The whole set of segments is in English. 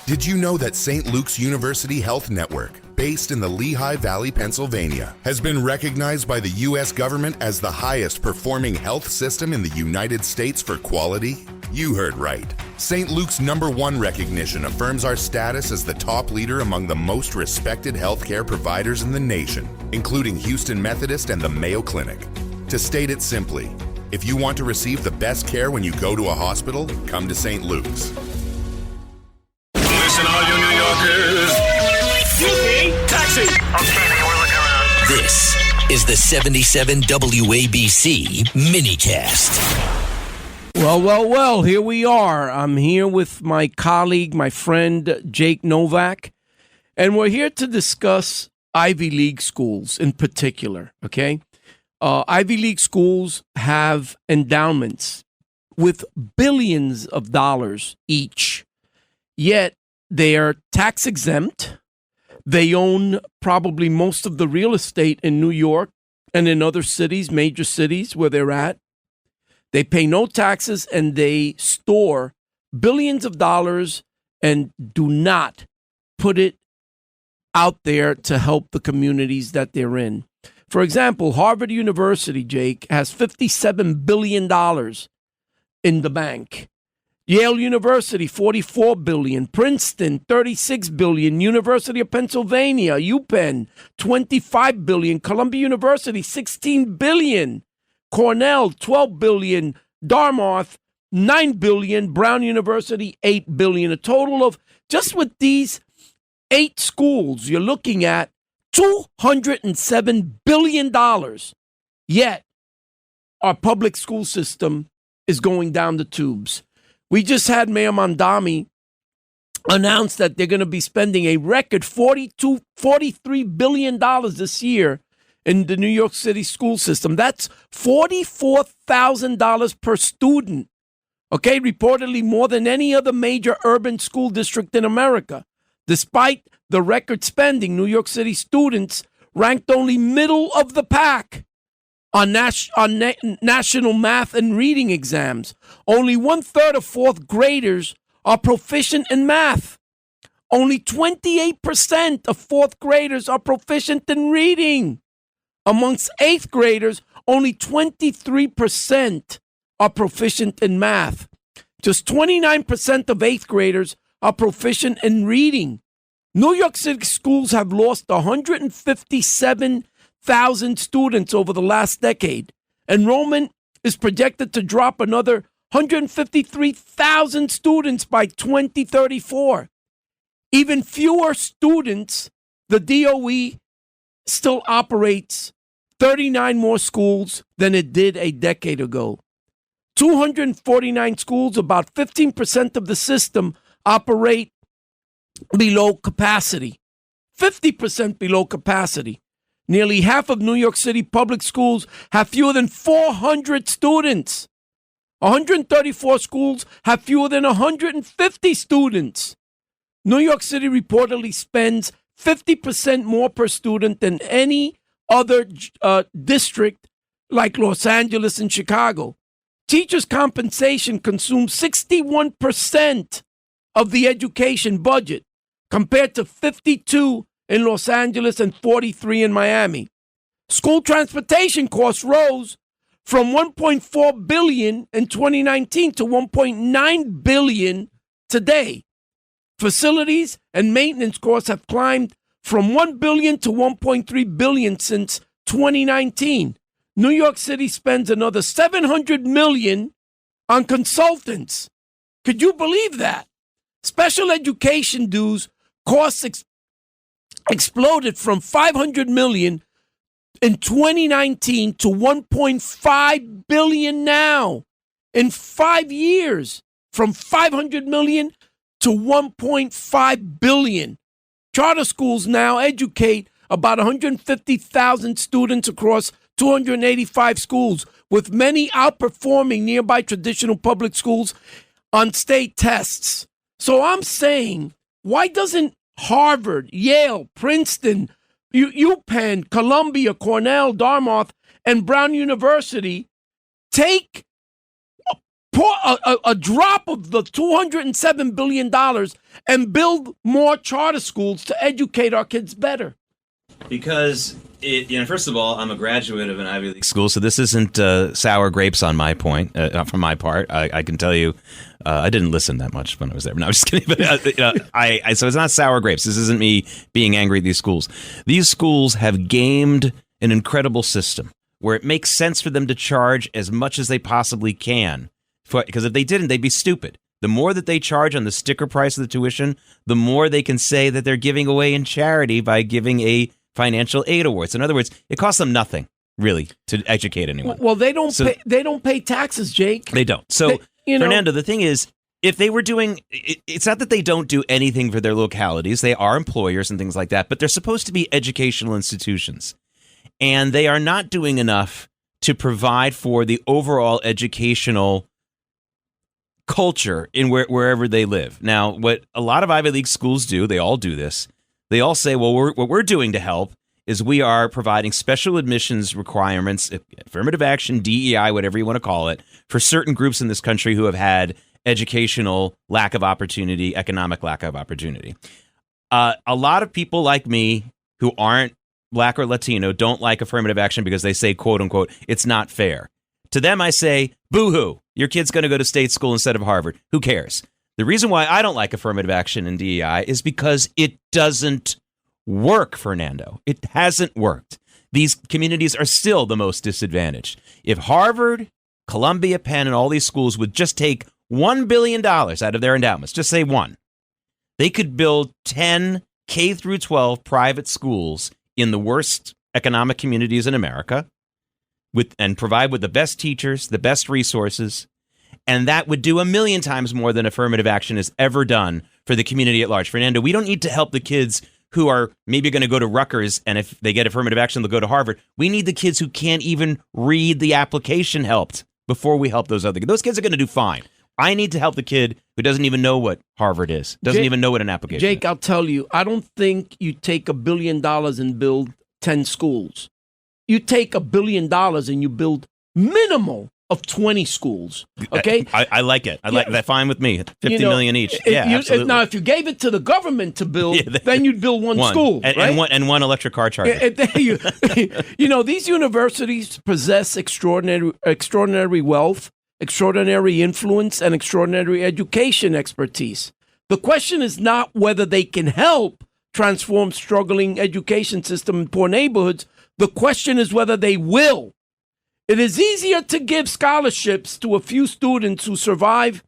Did you know that St. Luke's University Health Network, based in the Lehigh Valley, Pennsylvania, has been recognized by the U.S. government as the highest performing health system in the United States for quality? You heard right. St. Luke's #1 recognition affirms our status as the top leader among the most respected healthcare providers in the nation, including Houston Methodist and the Mayo Clinic. To state it simply, if you want to receive the best care when you go to a hospital, come to St. Luke's. Listen, all you New Yorkers. Excuse me. Taxi. Okay, man, we're looking around. This is the 77 WABC minicast. Well, here we are. I'm here with my colleague, my friend, Jake Novak, and we're here to discuss Ivy League schools in particular, okay? Ivy League schools have endowments with billions of dollars each, yet they are tax-exempt. They own probably most of the real estate in New York and in other cities, major cities where they're at. They pay no taxes, and they store billions of dollars and do not put it out there to help the communities that they're in. For example, Harvard University, Jake, has $57 billion in the bank. Yale University, $44 billion. Princeton, $36 billion. University of Pennsylvania, UPenn, $25 billion. Columbia University, $16 billion. Cornell, $12 billion. Dartmouth, $9 billion. Brown University, $8 billion. A total of, just with these 8 schools, you're looking at $207 billion. Yet, our public school system is going down the tubes. We just had Mayor Mondami announce that they're going to be spending a record $43 billion this year in the New York City school system. That's $44,000 per student. Okay, reportedly more than any other major urban school district in America. Despite the record spending, New York City students ranked only middle of the pack on national math and reading exams. Only 1/3 of fourth graders are proficient in math. Only 28% of fourth graders are proficient in reading. Amongst eighth graders, only 23% are proficient in math. Just 29% of eighth graders are proficient in reading. New York City schools have lost 157,000 students over the last decade. Enrollment is projected to drop another 153,000 students by 2034. Even fewer students, the DOE still operates 39 more schools than it did a decade ago. 249 schools, about 15% of the system, operate below capacity. 50% below capacity. Nearly half of New York City public schools have fewer than 400 students. 134 schools have fewer than 150 students. New York City reportedly spends 50% more per student than any other district like Los Angeles and Chicago. Teachers' compensation consumes 61% of the education budget, compared to 52% in Los Angeles and 43% in Miami. School transportation costs rose from $1.4 billion in 2019 to $1.9 billion today. Facilities and maintenance costs have climbed from $1 billion to $1.3 billion since 2019. New York City spends another $700 million on consultants. Could you believe that? Special education dues costs exploded from $500 million in 2019 to $1.5 billion now. In 5 years, from $500 million to $1.5 billion. Charter schools now educate about 150,000 students across 285 schools, with many outperforming nearby traditional public schools on state tests. So I'm saying, why doesn't Harvard, Yale, Princeton, UPenn, Columbia, Cornell, Dartmouth, and Brown University take pour a drop of the $207 billion and build more charter schools to educate our kids better? Because, first of all, I'm a graduate of an Ivy League school, so this isn't sour grapes on my point, from my part. I can tell you, I didn't listen that much when I was there. No, I'm just kidding. But, so it's not sour grapes. This isn't me being angry at these schools. These schools have gamed an incredible system where it makes sense for them to charge as much as they possibly can. Because if they didn't, they'd be stupid. The more that they charge on the sticker price of the tuition, the more they can say that they're giving away in charity by giving a financial aid awards. In other words, it costs them nothing, really, to educate anyone. Well, they don't pay taxes, Jake. They don't. So, Fernando, the thing is, if they were doing, it's not that they don't do anything for their localities. They are employers and things like that, but they're supposed to be educational institutions. And they are not doing enough to provide for the overall educational culture in wherever they live. Now, what a lot of Ivy League schools do, they all do this. They all say, well, what we're doing to help is we are providing special admissions requirements, affirmative action, DEI, whatever you want to call it, for certain groups in this country who have had educational lack of opportunity, economic lack of opportunity. A lot of people like me who aren't Black or Latino don't like affirmative action because they say, quote unquote, it's not fair. To them, I say, boo-hoo, your kid's going to go to state school instead of Harvard. Who cares? The reason why I don't like affirmative action and DEI is because it doesn't work, Fernando. It hasn't worked. These communities are still the most disadvantaged. If Harvard, Columbia, Penn, and all these schools would just take $1 billion out of their endowments, just say one, they could build 10 K through 12 private schools in the worst economic communities in America and provide with the best teachers, the best resources. And that would do 1,000,000 times more than affirmative action has ever done for the community at large. Fernando, we don't need to help the kids who are maybe going to go to Rutgers, and if they get affirmative action, they'll go to Harvard. We need the kids who can't even read the application helped before we help those other kids. Those kids are going to do fine. I need to help the kid who doesn't even know what Harvard is, doesn't even know what an application is. Jake, I'll tell you, I don't think you take $1 billion and build 10 schools. You take $1 billion and you build minimal of 20 schools. Okay, I like it. I like that. Fine with me. 50 million each. Absolutely. Now, if you gave it to the government to build, then you'd build one school, right? and one electric car charger. These universities possess extraordinary wealth, extraordinary influence, and extraordinary education expertise. The question is not whether they can help transform struggling education system in poor neighborhoods. The question is whether they will. It is easier to give scholarships to a few students who survive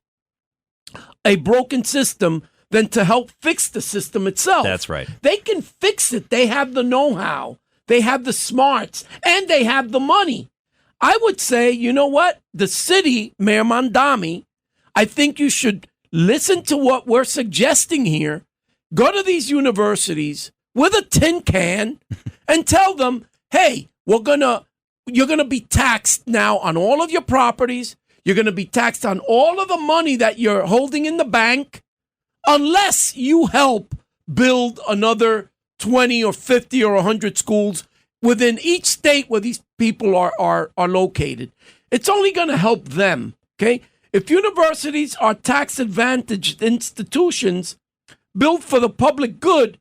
a broken system than to help fix the system itself. That's right. They can fix it. They have the know-how. They have the smarts. And they have the money. I would say, you know what? The city, Mayor Mondami, I think you should listen to what we're suggesting here. Go to these universities with a tin can and tell them, hey, you're going to be taxed now on all of your properties. You're going to be taxed on all of the money that you're holding in the bank unless you help build another 20 or 50 or 100 schools within each state where these people are located. It's only going to help them, okay? If universities are tax-advantaged institutions built for the public good,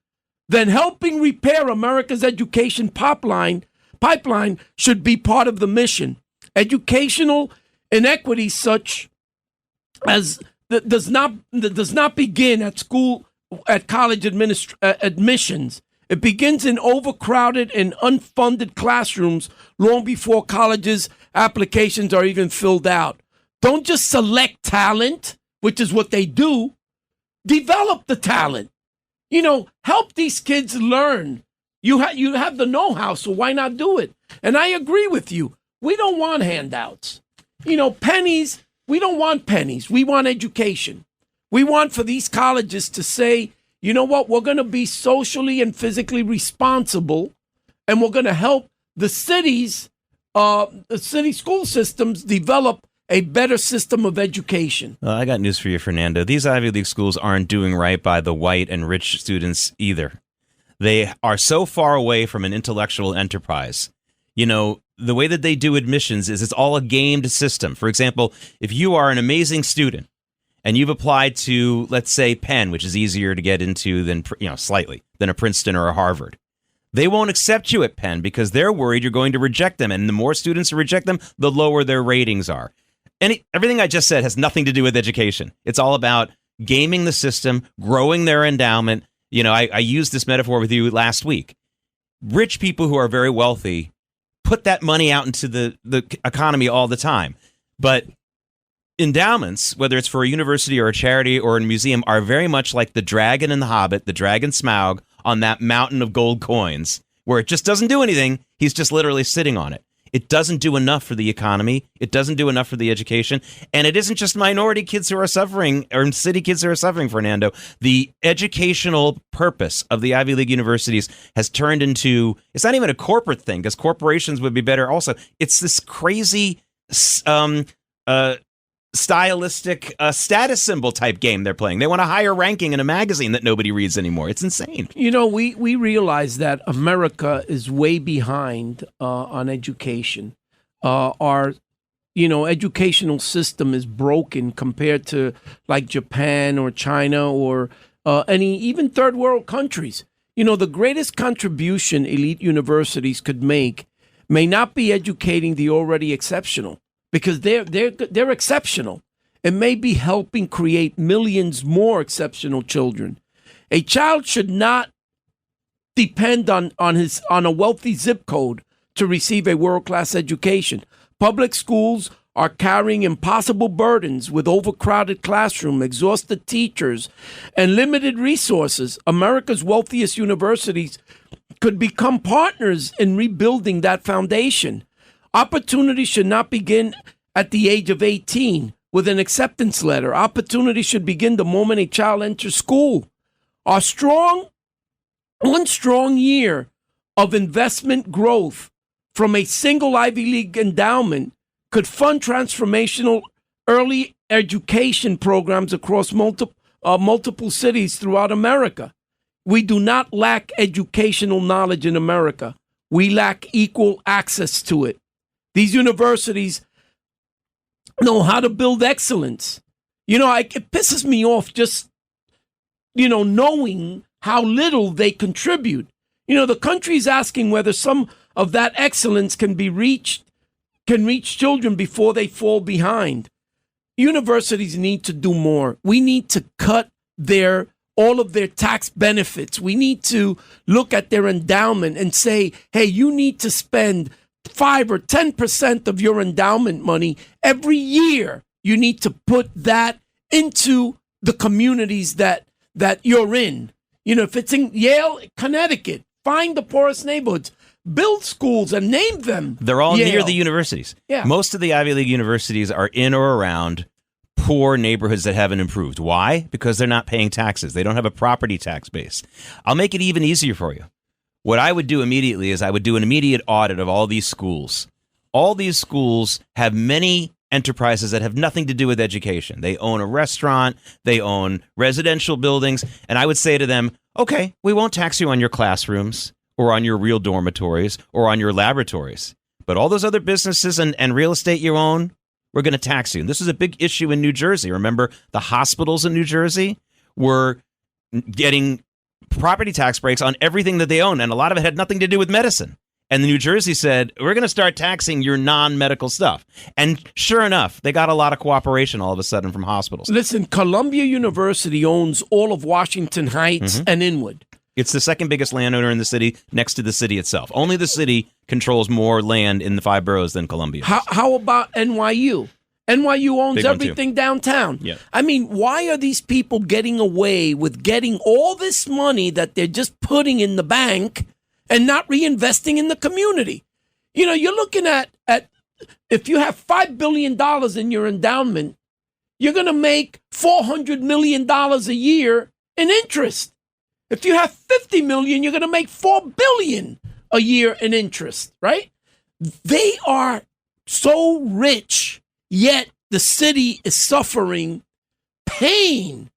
then helping repair America's education pipeline should be part of the mission. Educational inequity such as that does not begin at college admissions. It begins in overcrowded and unfunded classrooms long before colleges' applications are even filled out. Don't just select talent, which is what they do. Develop the talent. Help these kids learn. You have the know-how, so why not do it? And I agree with you. We don't want handouts. Pennies, we don't want pennies. We want education. We want for these colleges to say, you know what, we're going to be socially and physically responsible, and we're going to help the city school systems develop a better system of education. Well, I got news for you, Fernando. These Ivy League schools aren't doing right by the white and rich students either. They are so far away from an intellectual enterprise. the way that they do admissions is it's all a gamed system. For example, if you are an amazing student and you've applied to, let's say, Penn, which is easier to get into than, slightly, than a Princeton or a Harvard, they won't accept you at Penn because they're worried you're going to reject them. And the more students who reject them, the lower their ratings are. Everything I just said has nothing to do with education. It's all about gaming the system, growing their endowment. I used this metaphor with you last week. Rich people who are very wealthy put that money out into the economy all the time. But endowments, whether it's for a university or a charity or a museum, are very much like the dragon in The Hobbit, the dragon Smaug, on that mountain of gold coins, where it just doesn't do anything. He's just literally sitting on it. It doesn't do enough for the economy. It doesn't do enough for the education. And it isn't just minority kids who are suffering, or city kids who are suffering, Fernando. The educational purpose of the Ivy League universities has turned into, it's not even a corporate thing, because corporations would be better also. It's this crazy stylistic status symbol type game they're playing. They want a higher ranking in a magazine that nobody reads anymore. It's insane. We realize that America is way behind on education. Our educational system is broken compared to like Japan or China or even third world countries. The greatest contribution elite universities could make may not be educating the already exceptional, because they're exceptional. It may be helping create millions more exceptional children. A child should not depend on a wealthy zip code to receive a world-class education. Public schools are carrying impossible burdens with overcrowded classrooms, exhausted teachers, and limited resources. America's wealthiest universities could become partners in rebuilding that foundation. Opportunity should not begin at the age of 18 with an acceptance letter. Opportunity should begin the moment a child enters school. One strong year of investment growth from a single Ivy League endowment could fund transformational early education programs across multiple cities throughout America. We do not lack educational knowledge in America. We lack equal access to it. These universities know how to build excellence. It pisses me off just, knowing how little they contribute. The country's asking whether some of that excellence can reach children before they fall behind. Universities need to do more. We need to cut all of their tax benefits. We need to look at their endowment and say, hey, you need to spend 5 or 10% of your endowment money every year. You need to put that into the communities that you're in. If it's in Yale, Connecticut, find the poorest neighborhoods, build schools and name them. They're all Yale. near the universities. Yeah. Most of the Ivy League universities are in or around poor neighborhoods that haven't improved. Why? Because they're not paying taxes. They don't have a property tax base. I'll make it even easier for you. What I would do immediately is I would do an immediate audit of all these schools. All these schools have many enterprises that have nothing to do with education. They own a restaurant, they own residential buildings, and I would say to them, okay, we won't tax you on your classrooms or on your real dormitories or on your laboratories, but all those other businesses and real estate you own, we're going to tax you. And this is a big issue in New Jersey. Remember, the hospitals in New Jersey were getting property tax breaks on everything that they own, and a lot of it had nothing to do with medicine. And the New Jersey said, we're going to start taxing your non-medical stuff. And sure enough, they got a lot of cooperation all of a sudden from hospitals. Listen, Columbia University owns all of Washington Heights and Inwood. It's the second biggest landowner in the city, next to the city itself. Only the city controls more land in the 5 boroughs than Columbia. How about NYU? NYU owns everything downtown. Yeah. I mean, why are these people getting away with getting all this money that they're just putting in the bank and not reinvesting in the community? You're looking at if you have $5 billion in your endowment, you're going to make $400 million a year in interest. If you have $50 million, you're going to make $4 billion a year in interest, right? They are so rich, yet the city is suffering pain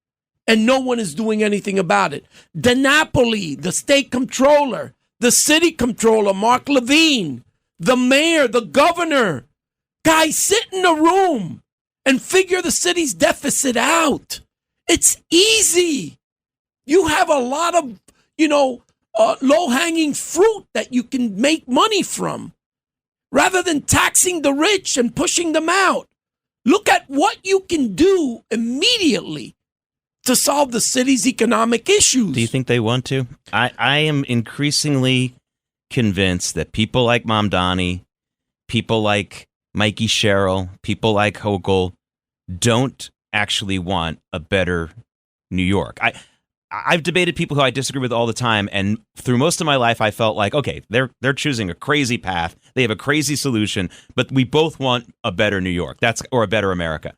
and no one is doing anything about it. DiNapoli, the state comptroller, the city comptroller, Mark Levine, the mayor, the governor. Guys, sit in a room and figure the city's deficit out. It's easy. You have a lot of, low-hanging fruit that you can make money from rather than taxing the rich and pushing them out. Look at what you can do immediately to solve the city's economic issues. Do you think they want to? I am increasingly convinced that people like Mamdani, people like Mikey Sherrill, people like Hochul don't actually want a better New York. I've debated people who I disagree with all the time, and through most of my life, I felt like, okay, they're choosing a crazy path. They have a crazy solution, but we both want a better New York. Or a better America.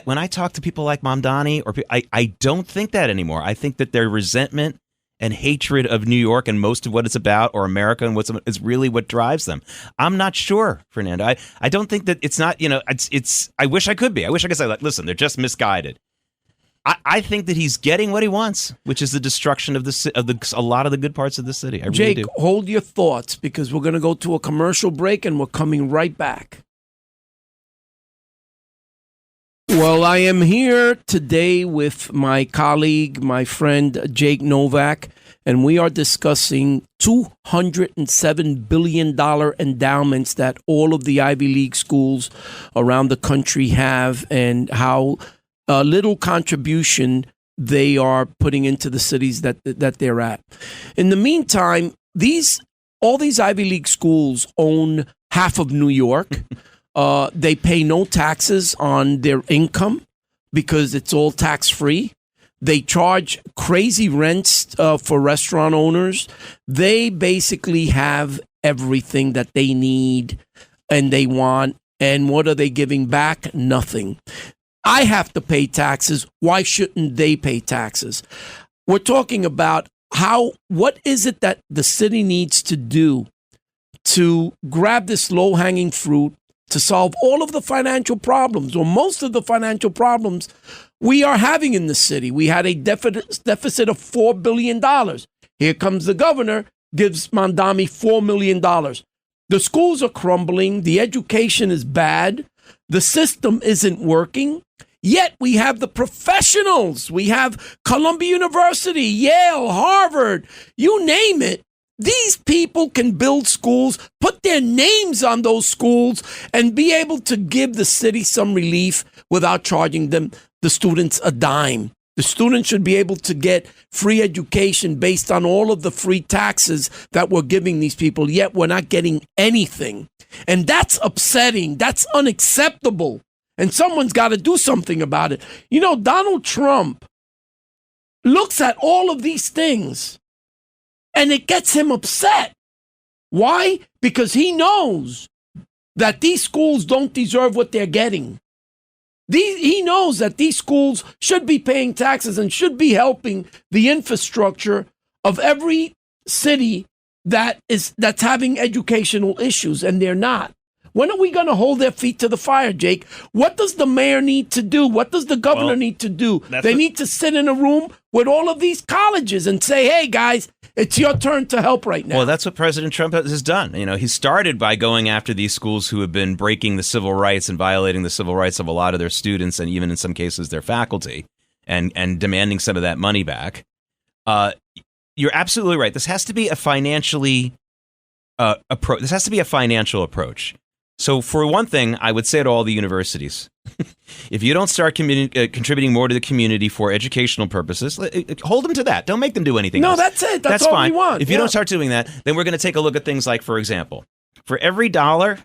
When I talk to people like Mamdani, I don't think that anymore. I think that their resentment and hatred of New York and most of what it's about, or America and is really what drives them. I'm not sure, Fernando. I don't think that it's not. It's. I wish I could be. I wish I could say, like, listen, they're just misguided. I think that he's getting what he wants, which is the destruction of a lot of the good parts of the city. I really Jake, do. hold your thoughts because we're going to go to a commercial break and we're coming right back. Well, I am here today with my colleague, my friend, Jake Novak, and we are discussing $207 billion endowments that all of the Ivy League schools around the country have and how little contribution they are putting into the cities that they're at. In the meantime, all these Ivy League schools own half of New York. They pay no taxes on their income because it's all tax-free. They charge crazy rents for restaurant owners. They basically have everything that they need and they want. And what are they giving back? Nothing. I have to pay taxes. Why shouldn't they pay taxes? We're talking about what is it that the city needs to do to grab this low-hanging fruit to solve all of the financial problems, or most of the financial problems we are having in the city. We had a deficit of $4 billion. Here comes the governor, gives Mamdani $4 million. The schools are crumbling. The education is bad. The system isn't working. Yet we have the professionals. We have Columbia University, Yale, Harvard, you name it. These people can build schools, put their names on those schools, and be able to give the city some relief without charging the students a dime. The students should be able to get free education based on all of the free taxes that we're giving these people, yet we're not getting anything. And that's upsetting. That's unacceptable. And someone's got to do something about it. Donald Trump looks at all of these things and it gets him upset. Why? Because he knows that these schools don't deserve what they're getting. He knows that these schools should be paying taxes and should be helping the infrastructure of every city that's having educational issues, and they're not. When are we going to hold their feet to the fire, Jake? What does the mayor need to do? What does the governor need to do? They need to sit in a room with all of these colleges and say, hey, guys, it's your turn to help right now. Well, that's what President Trump has done. He started by going after these schools who have been breaking the civil rights and violating the civil rights of a lot of their students and even in some cases their faculty and demanding some of that money back. You're absolutely right. This has to be a financially approach. This has to be a financial approach. So for one thing, I would say to all the universities, if you don't start contributing more to the community for educational purposes, hold them to that. Don't make them do anything else. No, that's it. That's all fine. we want. If you don't start doing that, then we're going to take a look at things like, for example, for every dollar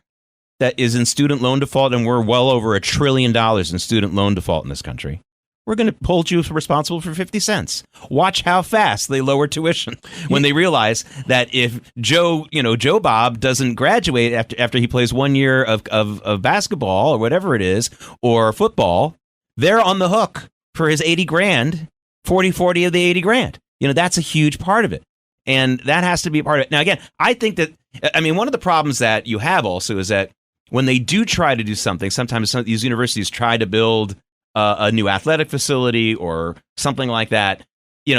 that is in student loan default, and we're well over $1 trillion in student loan default in this country, we're going to hold you responsible for 50 cents. Watch how fast they lower tuition when they realize that if Joe Bob doesn't graduate after he plays 1 year of basketball or whatever it is, or football, they're on the hook for his 80 grand, 40 of the 80 grand. That's a huge part of it. And that has to be a part of it. Now, again, I think that, one of the problems that you have also is that when they do try to do something, sometimes some of these universities try to build a new athletic facility or something like that,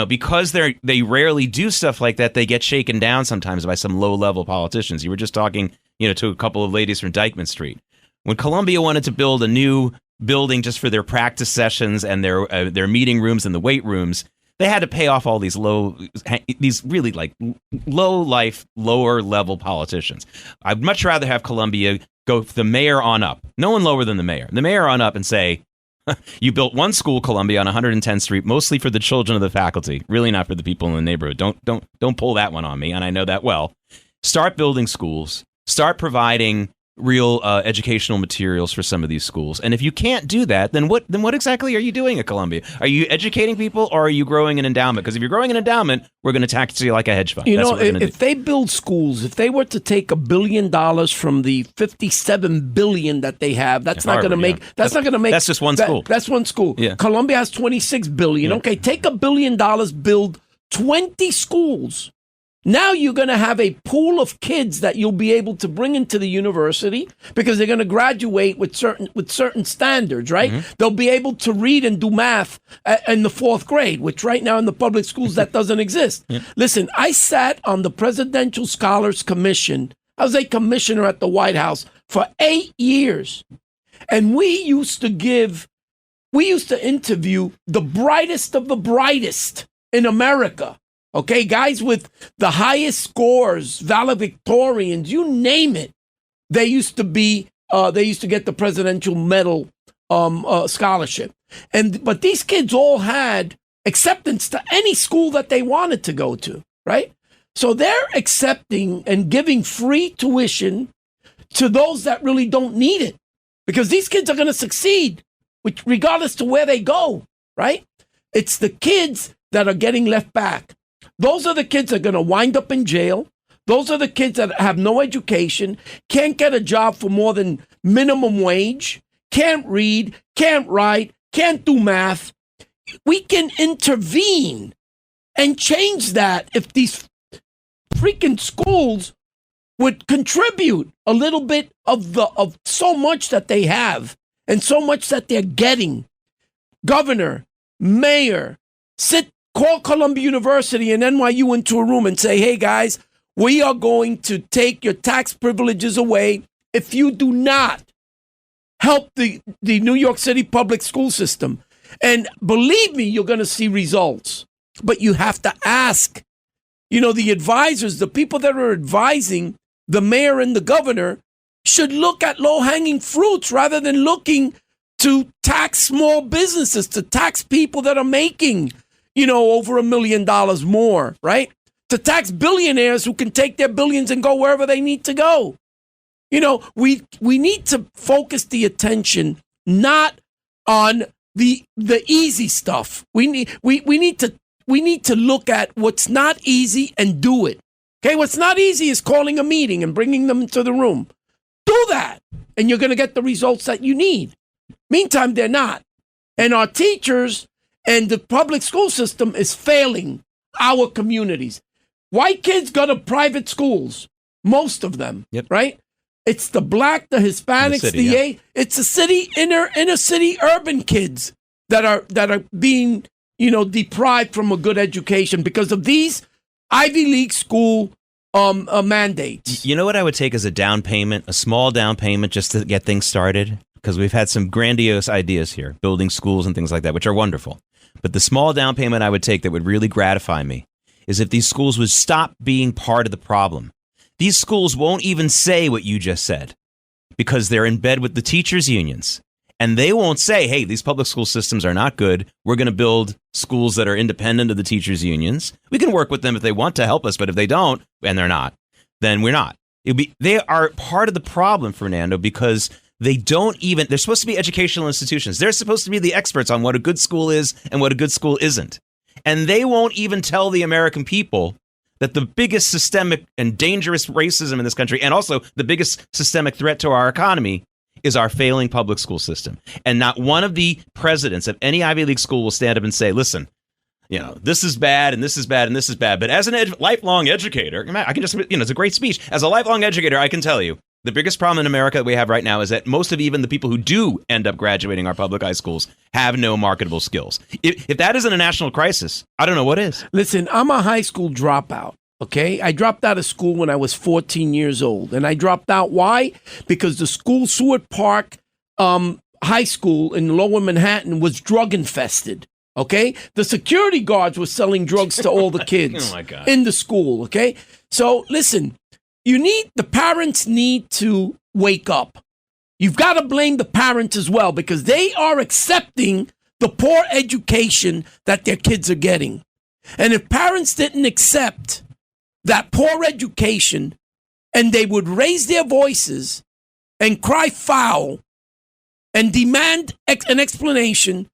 because they rarely do stuff like that, they get shaken down sometimes by some low-level politicians. You were just talking to a couple of ladies from Dyckman Street. When Columbia wanted to build a new building just for their practice sessions and their meeting rooms and the weight rooms, they had to pay off all these really like lower level politicians. I'd much rather have Columbia go the mayor on up. No one lower than the mayor. The mayor on up and say, you built one school, Columbia, on 110th Street, mostly for the children of the faculty, really not for the people in the neighborhood. Don't pull that one on me, and I know that well. Start building schools. Start providing real educational materials for some of these schools. And if you can't do that, then what exactly are you doing at Columbia? Are you educating people, or are you growing an endowment? Because if you're growing an endowment, we're going to tax you like a hedge fund. If they build schools, if they were to take $1 billion from the $57 billion that they have, that's not going to make. That's not going to make. That's just one school. That's one school. Yeah. Columbia has $26 billion. Yeah. Okay, take $1 billion, build 20 schools. Now you're going to have a pool of kids that you'll be able to bring into the university because they're going to graduate with certain standards, right? Mm-hmm. They'll be able to read and do math in the 4th grade, which right now in the public schools that doesn't exist. Yeah. Listen, I sat on the Presidential Scholars Commission. I was a commissioner at the White House for 8 years. And we used to interview the brightest of the brightest in America. Okay, guys with the highest scores, valedictorians, you name it. They used to get the Presidential Medal scholarship. But these kids all had acceptance to any school that they wanted to go to, right? So they're accepting and giving free tuition to those that really don't need it, because these kids are going to succeed, regardless to where they go, right? It's the kids that are getting left back. Those are the kids that are going to wind up in jail. Those are the kids that have no education, can't get a job for more than minimum wage, can't read, can't write, can't do math. We can intervene and change that if these freaking schools would contribute a little bit of so much that they have and so much that they're getting. Governor, mayor, call Columbia University and NYU into a room and say, hey, guys, we are going to take your tax privileges away if you do not help the New York City public school system. And believe me, you're going to see results. But you have to ask. The advisors, the people that are advising the mayor and the governor should look at low-hanging fruits rather than looking to tax small businesses, to tax people that are making over $1 million more, right? To tax billionaires who can take their billions and go wherever they need to go. We need to focus the attention not on the easy stuff. We need to look at what's not easy and do it. Okay, what's not easy is calling a meeting and bringing them into the room. Do that, and you're going to get the results that you need. Meantime, they're not. And our teachers and the public school system is failing our communities. White kids go to private schools, most of them, yep. Right? It's the black, the Hispanics, it's the city, inner city urban kids that are being, deprived from a good education because of these Ivy League school mandates. You know what I would take as a down payment, a small down payment just to get things started? Because we've had some grandiose ideas here, building schools and things like that, which are wonderful. But the small down payment I would take that would really gratify me is if these schools would stop being part of the problem. These schools won't even say what you just said because they're in bed with the teachers' unions. And they won't say, hey, these public school systems are not good. We're going to build schools that are independent of the teachers' unions. We can work with them if they want to help us, but if they don't, and they're not, then we're not. They are part of the problem, Fernando, because they're supposed to be educational institutions. They're supposed to be the experts on what a good school is and what a good school isn't. And they won't even tell the American people that the biggest systemic and dangerous racism in this country, and also the biggest systemic threat to our economy, is our failing public school system. And not one of the presidents of any Ivy League school will stand up and say, listen, this is bad and this is bad and this is bad. But as a lifelong educator, I can just, it's a great speech. As a lifelong educator, I can tell you, the biggest problem in America that we have right now is that most of even the people who do end up graduating our public high schools have no marketable skills. If that isn't a national crisis, I don't know what is. Listen, I'm a high school dropout. Okay, I dropped out of school when I was 14 years old, and I dropped out. Why? Because the school, Seward Park High School in Lower Manhattan, was drug infested. Okay, the security guards were selling drugs to all the kids Oh my God. in the school. Okay, so listen, the parents need to wake up. You've got to blame the parents as well, because they are accepting the poor education that their kids are getting. And if parents didn't accept that poor education, and they would raise their voices and cry foul and demand an explanation,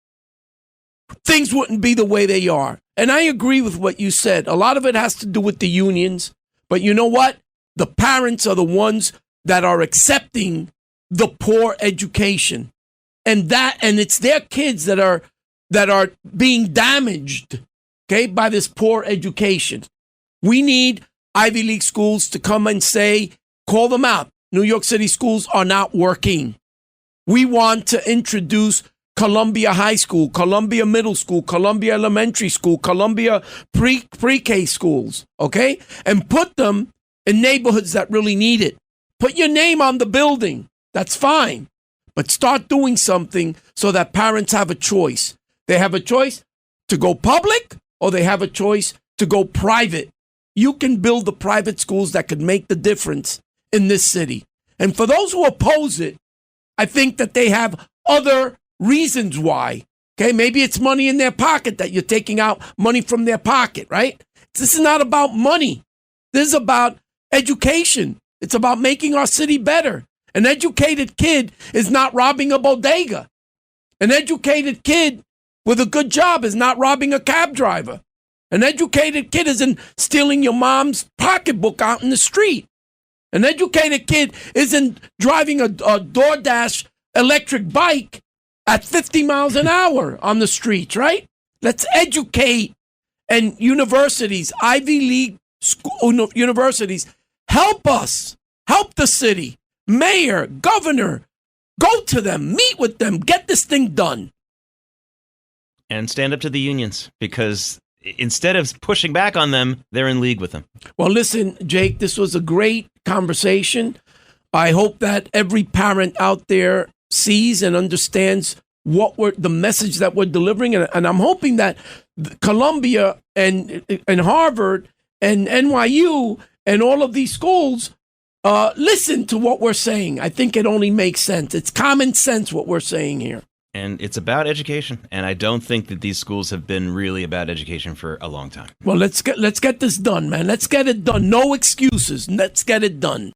things wouldn't be the way they are. And I agree with what you said. A lot of it has to do with the unions. But you know what? The parents are the ones that are accepting the poor education. And it's their kids that are being damaged, okay, by this poor education. We need Ivy League schools to come and call them out. New York City schools are not working. We want to introduce Columbia High School, Columbia Middle School, Columbia Elementary School, Columbia pre-K schools, okay? And put them in neighborhoods that really need it. Put your name on the building. That's fine. But start doing something so that parents have a choice. They have a choice to go public, or they have a choice to go private. You can build the private schools that could make the difference in this city. And for those who oppose it, I think that they have other reasons why. Okay, maybe it's money in their pocket, that you're taking out money from their pocket, right? This is not about money. This is about education. It's about making our city better. An educated kid is not robbing a bodega. An educated kid with a good job is not robbing a cab driver. An educated kid isn't stealing your mom's pocketbook out in the street. An educated kid isn't driving a DoorDash electric bike at 50 miles an hour on the streets, right? Let's educate. And universities, Ivy League universities, help us. Help the city. Mayor, governor, go to them, meet with them, get this thing done. And stand up to the unions, because instead of pushing back on them, they're in league with them. Well, listen, Jake, this was a great conversation. I hope that every parent out there sees and understands the message that we're delivering. And I'm hoping that Columbia and Harvard and NYU and all of these schools listen to what we're saying. I think it only makes sense. It's common sense what we're saying here. And it's about education. And I don't think that these schools have been really about education for a long time. Well, let's get this done, man. Let's get it done. No excuses. Let's get it done.